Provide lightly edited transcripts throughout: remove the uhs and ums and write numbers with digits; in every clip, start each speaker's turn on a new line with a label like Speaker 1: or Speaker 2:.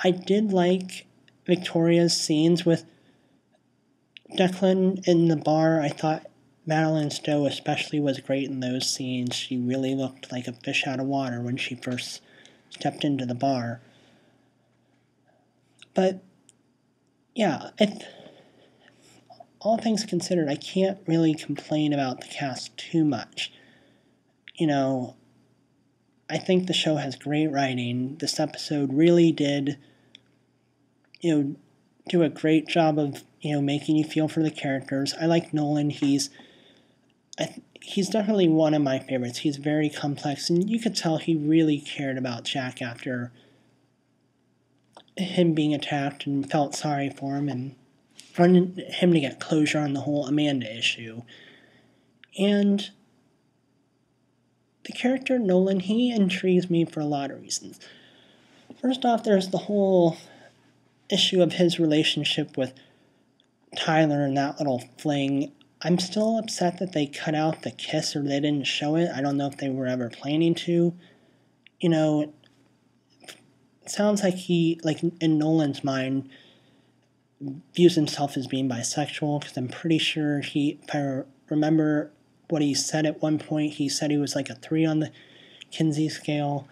Speaker 1: I did like Victoria's scenes with Declan in the bar. I thought Madeline Stowe especially was great in those scenes. She really looked like a fish out of water when she first stepped into the bar. But yeah, all things considered, I can't really complain about the cast too much. I think the show has great writing. This episode really did, do a great job of, making you feel for the characters. I like Nolan. He's definitely one of my favorites. He's very complex, and you could tell he really cared about Jack after him being attacked and felt sorry for him and wanted him to get closure on the whole Amanda issue. And the character Nolan, he intrigues me for a lot of reasons. First off, there's the whole issue of his relationship with Tyler and that little fling. I'm still upset that they cut out the kiss or they didn't show it. I don't know if they were ever planning to. It sounds like he, in Nolan's mind, views himself as being bisexual, because I'm pretty sure if I remember what he said at one point, he said he was like a 3 on the Kinsey scale.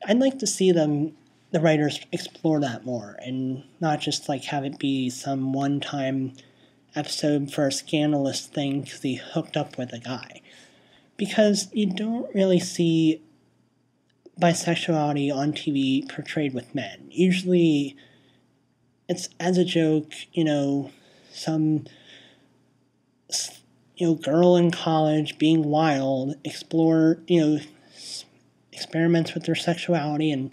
Speaker 1: I'd like to see the writers explore that more and not just have it be some one-time episode for a scandalous thing because he hooked up with a guy. Because you don't really see bisexuality on TV portrayed with men. Usually it's as a joke, some girl in college being wild, explore, experiments with their sexuality, and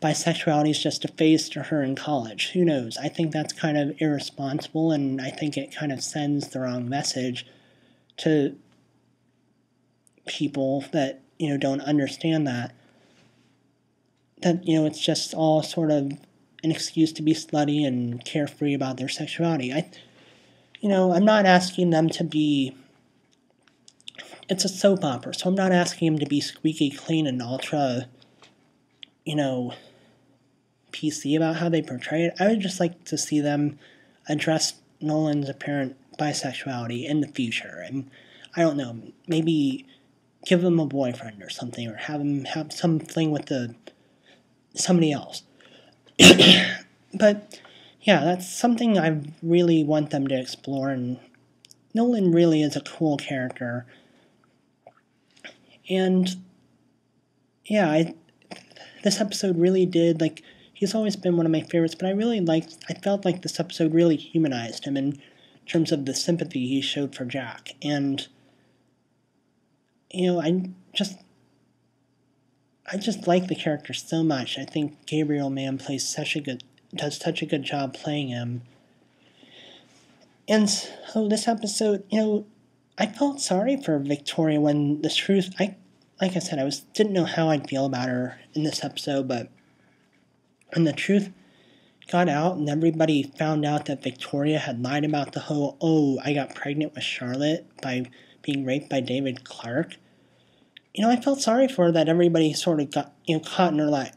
Speaker 1: bisexuality is just a phase to her in college. Who knows? I think that's kind of irresponsible, and I think it kind of sends the wrong message to people that, don't understand that it's just all sort of an excuse to be slutty and carefree about their sexuality. I'm not asking them to be... It's a soap opera, so I'm not asking them to be squeaky clean and ultra, PC about how they portray it. I would just like to see them address Nolan's apparent bisexuality in the future. And I don't know, maybe give him a boyfriend or something, or have him have some fling with somebody else. But yeah, that's something I really want them to explore, and Nolan really is a cool character. And yeah, this episode really did, he's always been one of my favorites, but I felt like this episode really humanized him in terms of the sympathy he showed for Jack. And, I just like the character so much. I think Gabriel Mann does such a good job playing him. And so this episode, I felt sorry for Victoria when the truth, like I said, didn't know how I'd feel about her in this episode, but when the truth got out and everybody found out that Victoria had lied about the whole, I got pregnant with Charlotte by being raped by David Clark, I felt sorry for her that everybody sort of got, caught in her lie.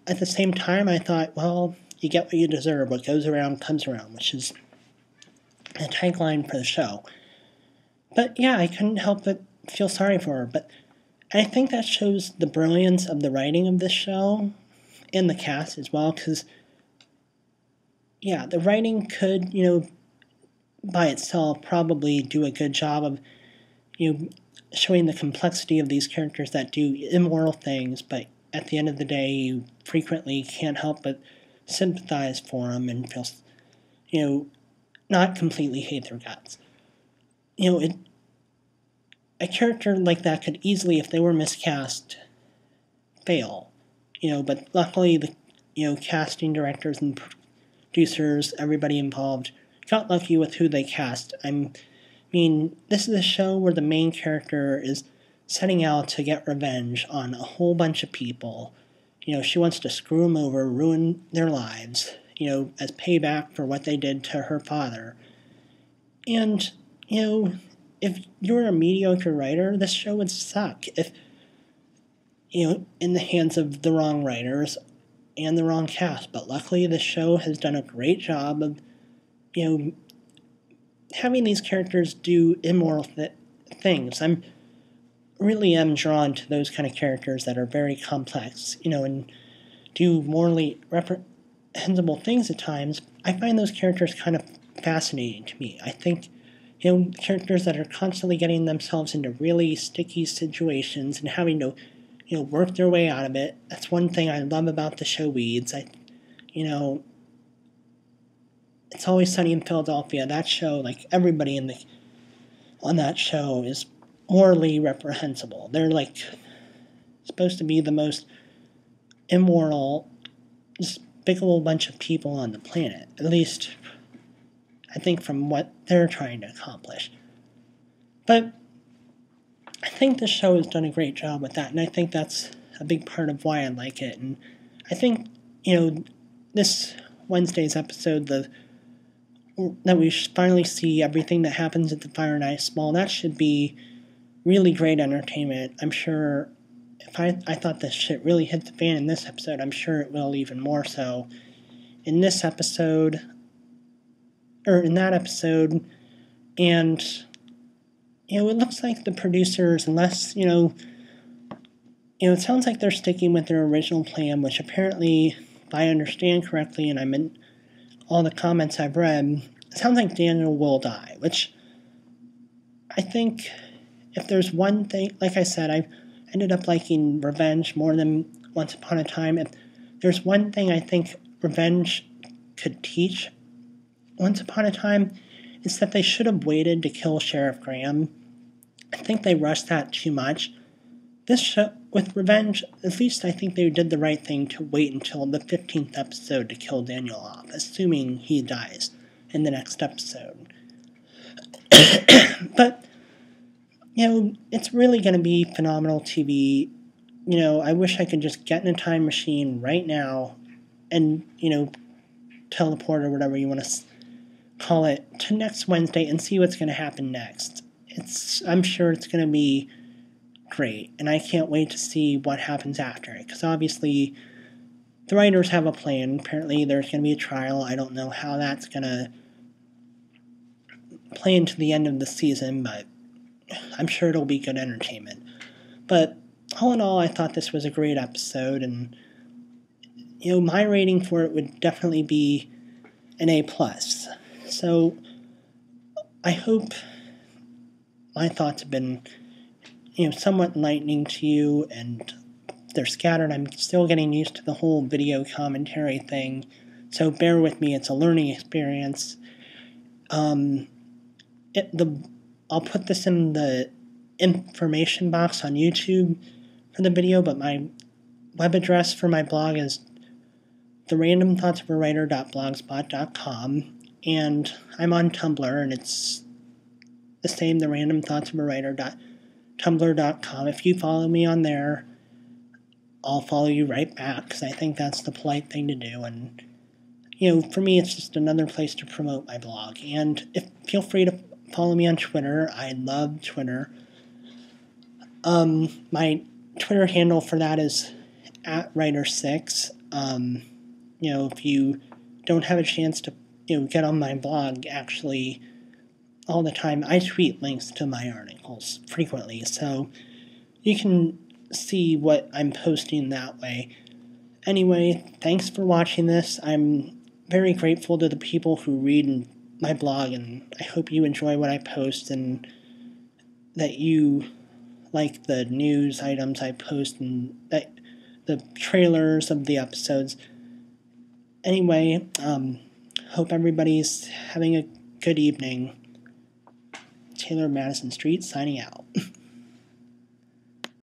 Speaker 1: At the same time, I thought, well, you get what you deserve. What goes around comes around, which is a tagline for the show. But yeah, I couldn't help but feel sorry for her. But I think that shows the brilliance of the writing of this show and the cast as well, because, yeah, the writing could, by itself probably do a good job of, showing the complexity of these characters that do immoral things, but at the end of the day, you frequently can't help but sympathize for them and feel, not completely hate their guts. A character like that could easily, if they were miscast, fail. But luckily the, casting directors and producers, everybody involved, got lucky with who they cast. This is a show where the main character is setting out to get revenge on a whole bunch of people. She wants to screw them over, ruin their lives, as payback for what they did to her father. And, if you're a mediocre writer, this show would suck. If, in the hands of the wrong writers, and the wrong cast. But luckily, the show has done a great job of, having these characters do immoral things. I really am drawn to those kind of characters that are very complex, and do morally reprehensible things at times. I find those characters kind of fascinating to me. I think, characters that are constantly getting themselves into really sticky situations and having to, work their way out of it. That's one thing I love about the show Weeds. It's Always Sunny in Philadelphia. That show, like everybody on that show, is morally reprehensible. They're supposed to be the most immoral, despicable bunch of people on the planet. At least, I think, from what they're trying to accomplish. But I think the show has done a great job with that, and I think that's a big part of why I like it. And I think, this Wednesday's episode, that we finally see everything that happens at the Fire and Ice Ball, that should be really great entertainment. I'm sure if I thought this shit really hit the fan in this episode, I'm sure it will even more so in this episode, or in that episode. And, it looks like the producers, unless, it sounds like they're sticking with their original plan, which apparently, if I understand correctly, and I'm in all the comments I've read, it sounds like Daniel will die, which I think if there's one thing, like I said, I ended up liking Revenge more than Once Upon a Time. If there's one thing I think Revenge could teach Once Upon a Time, it's that they should have waited to kill Sheriff Graham. I think they rushed that too much. This show, with Revenge, at least I think they did the right thing to wait until the 15th episode to kill Daniel off, assuming he dies in the next episode. But, it's really going to be phenomenal TV. I wish I could just get in a time machine right now and, teleport or whatever you want to call it to next Wednesday and see what's going to happen next. I'm sure it's going to be great, and I can't wait to see what happens after it, because obviously the writers have a plan. Apparently there's going to be a trial. I don't know how that's going to play into the end of the season, but I'm sure it'll be good entertainment. But all in all, I thought this was a great episode, and my rating for it would definitely be an A+. So I hope my thoughts have been, somewhat enlightening to you, and they're scattered. I'm still getting used to the whole video commentary thing, so bear with me. It's a learning experience. I'll put this in the information box on YouTube for the video, but my web address for my blog is therandomthoughtsofawriter.blogspot.com, and I'm on Tumblr, and it's the same, therandomthoughtsofawriter.tumblr.com. If you follow me on there, I'll follow you right back, because I think that's the polite thing to do. And, for me, it's just another place to promote my blog. And feel free to follow me on Twitter. I love Twitter. My Twitter handle for that is @writer6. If you don't have a chance to, get on my blog, actually, all the time, I tweet links to my articles frequently, so you can see what I'm posting that way. Anyway, thanks for watching this. I'm very grateful to the people who read my blog, and I hope you enjoy what I post, and that you like the news items I post, and the trailers of the episodes. Anyway, hope everybody's having a good evening. Taylor Madison Street signing out.